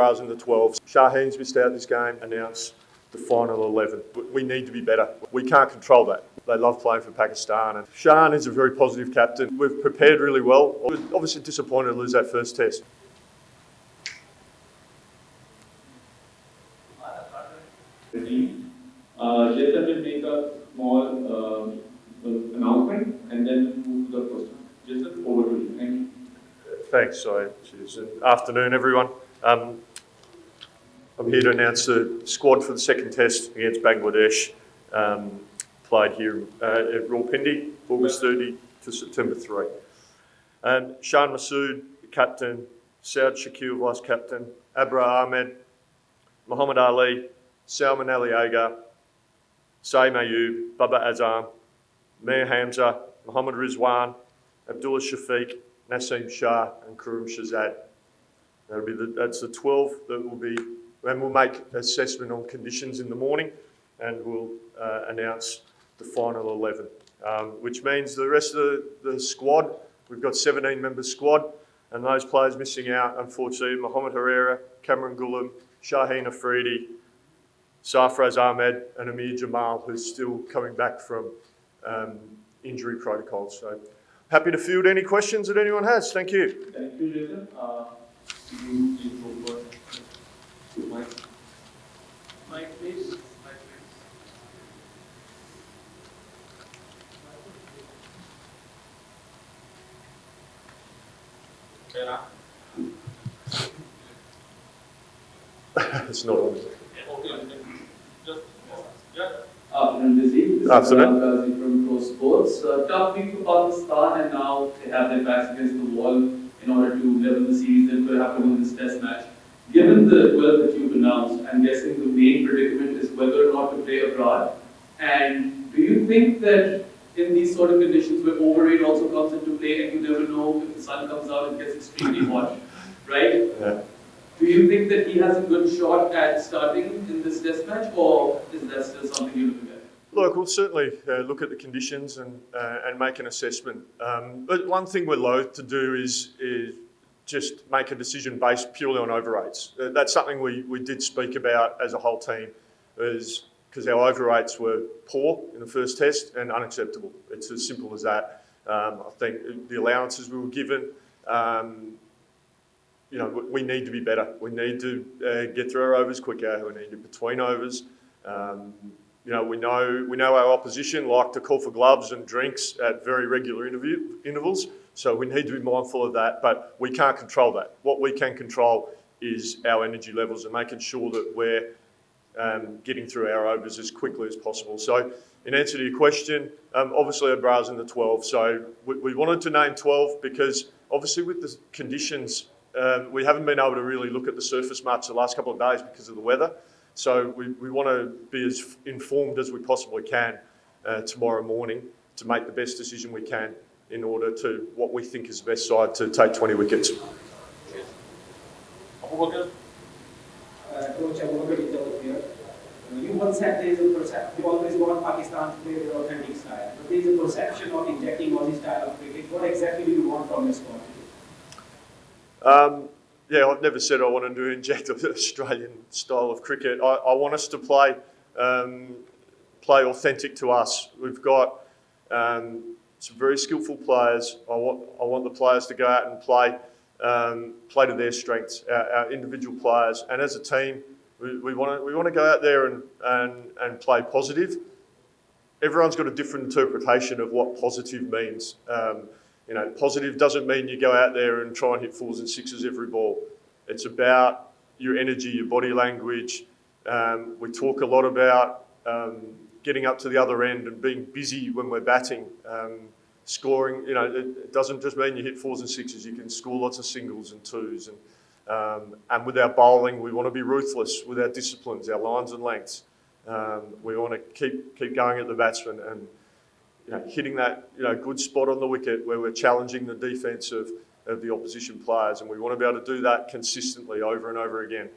bras in the 12s. Shaheen's missed out this game. Announced the final 11. We need to be better. We can't control that. They love playing for Pakistan. And Shaheen is a very positive captain. We've prepared really well. We're obviously disappointed to lose that first test. Jason will make a small announcement and then move to the question. Jason, over to you. Thank you. Thanks. Afternoon, everyone. I'm here to announce the squad for the second test against Bangladesh. Played here at Rawalpindi, August 30 to September 3. Shan Masood, captain. Saud Shakil, vice captain. Abra Ahmed, Muhammad Ali, Salman Aliaga, Saeem Ayub, Baba Azam, Mir Hamza, Muhammad Rizwan, Abdullah Shafiq, Naseem Shah, and Karim Shahzad. That's the 12 that will be, and we'll make assessment on conditions in the morning, and we'll announce the final 11, which means the rest of the squad, we've got 17-member squad, and those players missing out, unfortunately, Mohamed Herrera, Cameron Gullam, Shaheen Afridi, Sarfraz Ahmed, and Amir Jamal, who's still coming back from injury protocols. So happy to field any questions that anyone has. Thank you. Thank you, Jason. You please go first. Mike, please. It's not on. Afternoon, Lizzie. This Afternoon. is Ghazi from Pro Sports. Tough week for Pakistan, and now they have their backs against the wall in order to level the series. They're going to have to win this test match. Given the 12 that you've announced, I'm guessing the main predicament is whether or not to play abroad. And do you think that in these sort of conditions where overrain also comes into play and you never know if the sun comes out, it gets extremely hot, right? Yeah. Do you think that he has a good shot at starting in this test match, or is that still something you're looking at? Look, we'll certainly look at the conditions and make an assessment. But one thing we're loath to do is just make a decision based purely on overrates. That's something we did speak about as a whole team, is because our overrates were poor in the first test and unacceptable. It's as simple as that. I think the allowances we were given, we need to be better. We need to get through our overs quicker. We need to between overs. We know our opposition like to call for gloves and drinks at very regular intervals. So we need to be mindful of that, but we can't control that. What we can control is our energy levels and making sure that we're getting through our overs as quickly as possible. So in answer to your question, obviously Abra's in the 12. So we wanted to name 12 because obviously with the conditions, we haven't been able to really look at the surface much the last couple of days because of the weather. So we want to be as informed as we possibly can tomorrow morning to make the best decision we can in order to what we think is the best side to take 20 wickets. You once said there is a perception, you always want Pakistan to play their authentic style, but there is a perception of injecting Aussie style of cricket. What exactly do you want from your squad? I've never said I wanted to inject an Australian style of cricket. I want us to play authentic to us. We've got some very skillful players. I want the players to go out and play to their strengths, our individual players, and as a team, we want to go out there and play positive. Everyone's got a different interpretation of what positive means. Positive doesn't mean you go out there and try and hit fours and sixes every ball. It's about your energy, your body language. We talk a lot about getting up to the other end and being busy when we're batting, scoring. It doesn't just mean you hit fours and sixes. You can score lots of singles and twos. And with our bowling, we want to be ruthless with our disciplines, our lines and lengths. We want to keep going at the batsman and hitting that good spot on the wicket where we're challenging the defence of the opposition players, and we want to be able to do that consistently over and over again.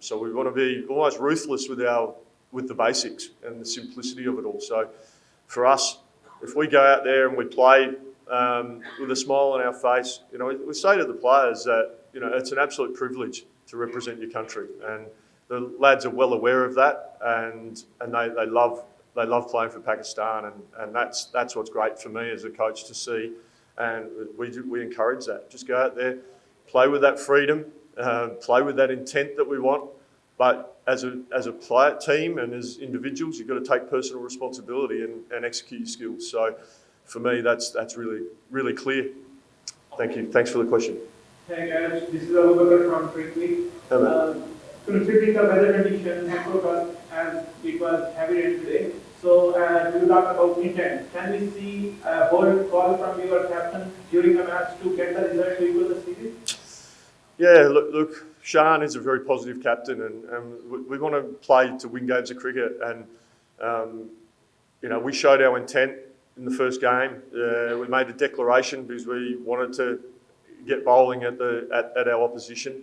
So we want to be almost ruthless with the basics and the simplicity of it all. So for us, if we go out there and we play with a smile on our face, we say to the players that it's an absolute privilege to represent your country. And the lads are well aware of that, and they love playing for Pakistan, and that's what's great for me as a coach to see. And we encourage that. Just go out there, play with that freedom, play with that intent that we want. But as a player team and as individuals, you've got to take personal responsibility and execute your skills. So for me, that's really clear. Thank you. Thanks for the question. Hey guys, this is Abubakar from Quickly. Considering the weather conditions and forecast as it was heavy rain today, so you talked about intent. Can we see a bold call from your captain during the match to get the result to equal the series? Yeah, look, Shaheen is a very positive captain, and we want to play to win games of cricket. And we showed our intent in the first game. We made a declaration because we wanted to get bowling at our opposition.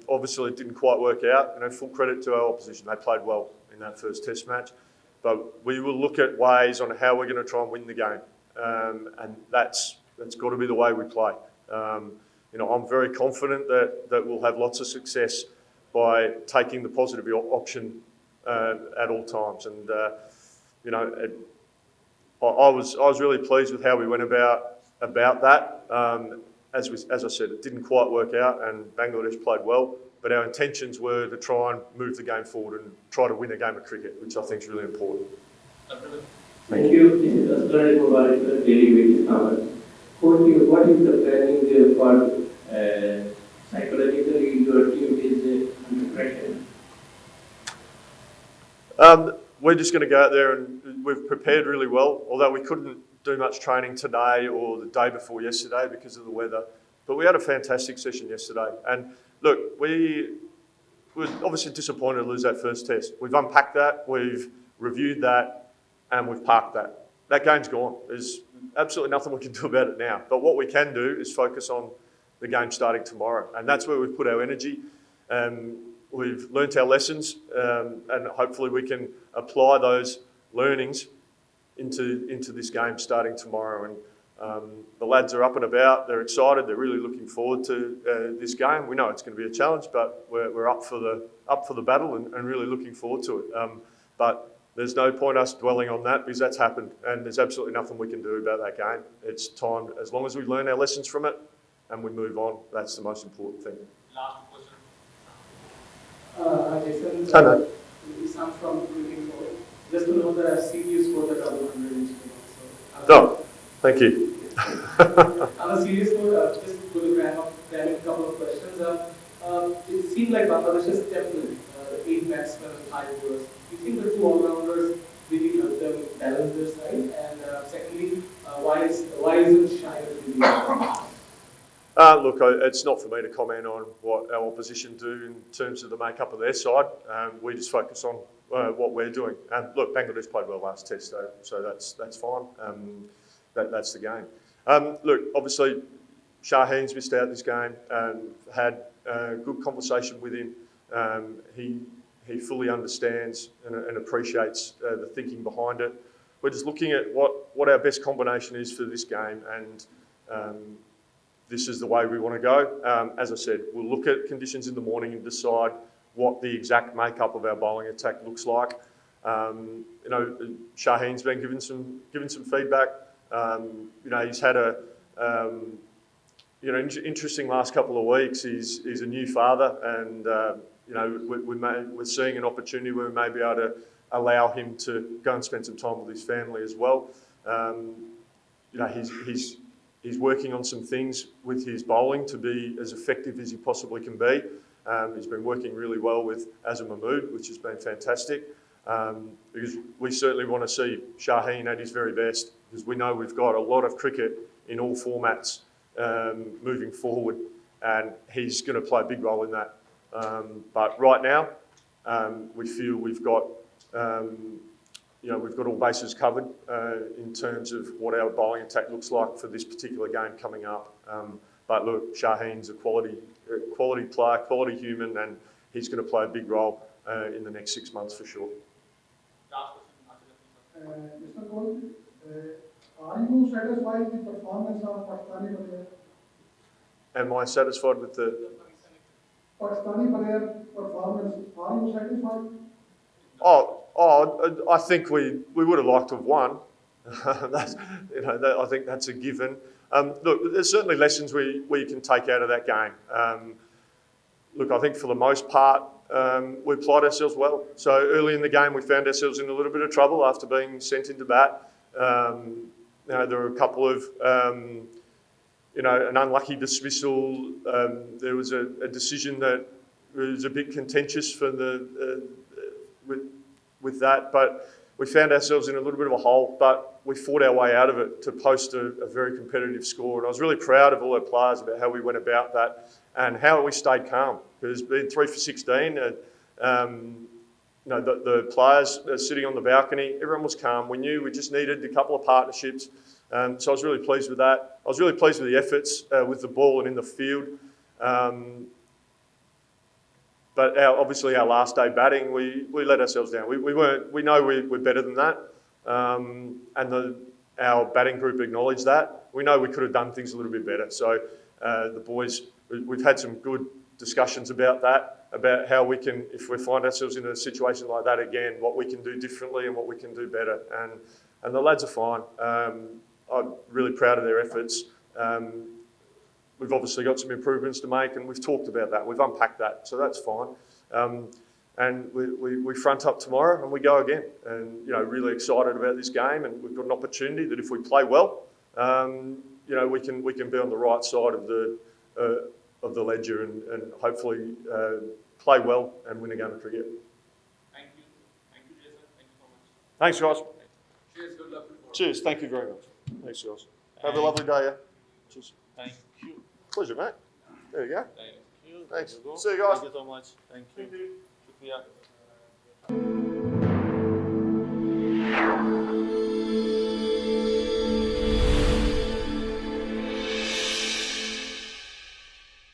Obviously, it didn't quite work out. Full credit to our opposition; they played well in that first Test match. But we will look at ways on how we're going to try and win the game, and that's got to be the way we play. I'm very confident that we'll have lots of success by taking the positive option at all times. And I was really pleased with how we went about that. As I said, it didn't quite work out, and Bangladesh played well. But our intentions were to try and move the game forward and try to win a game of cricket, which I think is really important. Thank you. This is Asghar Mubarak, the Daily Wages Hour. What is the planning for psychologically your team is under pressure? We're just going to go out there, and we've prepared really well, although we couldn't do much training today or the day before yesterday because of the weather. But we had a fantastic session yesterday. And look, we were obviously disappointed to lose that first test. We've unpacked that, we've reviewed that, and we've parked that. That game's gone. There's absolutely nothing we can do about it now. But what we can do is focus on the game starting tomorrow. And that's where we've put our energy. We've learnt our lessons, and hopefully we can apply those learnings into this game starting tomorrow. And the lads are up and about. They're excited. They're really looking forward to this game. We know it's going to be a challenge, but we're up for the battle and really looking forward to it. But there's no point us dwelling on that because that's happened, and there's absolutely nothing we can do about that game. It's time, as long as we learn our lessons from it and we move on. That's the most important thing. Last question. Jason, Hello. Sam from Cricket Board. Just to know that I've seen you score the double 100 in Spain. No, thank you. On a serious note, just going to cram a couple of questions. It seemed like Bangladesh's template, 8 batsmen and 5 bowlers. Do you think the 2 all-rounders really help them balance their side? And secondly, why isn't Shaheen Look, it's not for me to comment on what our opposition do in terms of the makeup of their side. We just focus on what we're doing. And look, Bangladesh played well last test, so that's fine. That's the game. Look, obviously, Shaheen's missed out this game. Had a good conversation with him. He fully understands and appreciates the thinking behind it. We're just looking at what our best combination is for this game, and this is the way we want to go. As I said, we'll look at conditions in the morning and decide what the exact makeup of our bowling attack looks like. Shaheen's been given some feedback. He's had a interesting last couple of weeks. He's a new father, and we're seeing an opportunity where we may be able to allow him to go and spend some time with his family as well. He's working on some things with his bowling to be as effective as he possibly can be. He's been working really well with Azam Mahmood, which has been fantastic. Because we certainly want to see Shaheen at his very best, because we know we've got a lot of cricket in all formats moving forward, and he's going to play a big role in that. But right now, we feel we've got all bases covered in terms of what our bowling attack looks like for this particular game coming up. But look, Shaheen's a quality player, quality human, and he's going to play a big role in the next 6 months for sure. Mr. Cole, are you satisfied with the performance of Pakistani players? Am I satisfied with the Pakistani player performance, are you satisfied? I think we would have liked to have won. That's, I think that's a given. Look, there's certainly lessons we can take out of that game. Look, I think for the most part, we applied ourselves well. So early in the game, we found ourselves in a little bit of trouble after being sent into bat. There were a couple of, an unlucky dismissal. There was a decision that was a bit contentious for with that, but we found ourselves in a little bit of a hole, but we fought our way out of it to post a very competitive score. And I was really proud of all our players about how we went about that and how we stayed calm. Because being 3 for 16, the players sitting on the balcony, everyone was calm. We knew we just needed a couple of partnerships. So I was really pleased with that. I was really pleased with the efforts with the ball and in the field. But obviously our last day batting, we let ourselves down. We know we're better than that, and our batting group acknowledged that. We know we could have done things a little bit better. So the boys, we've had some good discussions about that, about how we can, if we find ourselves in a situation like that again, what we can do differently and what we can do better. And the lads are fine. I'm really proud of their efforts. We've obviously got some improvements to make, and we've talked about that. We've unpacked that, so that's fine. And we front up tomorrow and we go again. And really excited about this game, and we've got an opportunity that if we play well, we can be on the right side of the ledger and hopefully play well and win a game of cricket. Thank you, Jason. Thank you so much. Thanks, guys. Cheers. Good luck. Cheers. Thank you very much. Thanks, guys. Have a lovely day. Yeah. Cheers. Thank you. Pleasure, mate. There you go. Thank you. Thanks. There you go. See you guys. Thank you so much. Thank you. Thank you. Shukriya.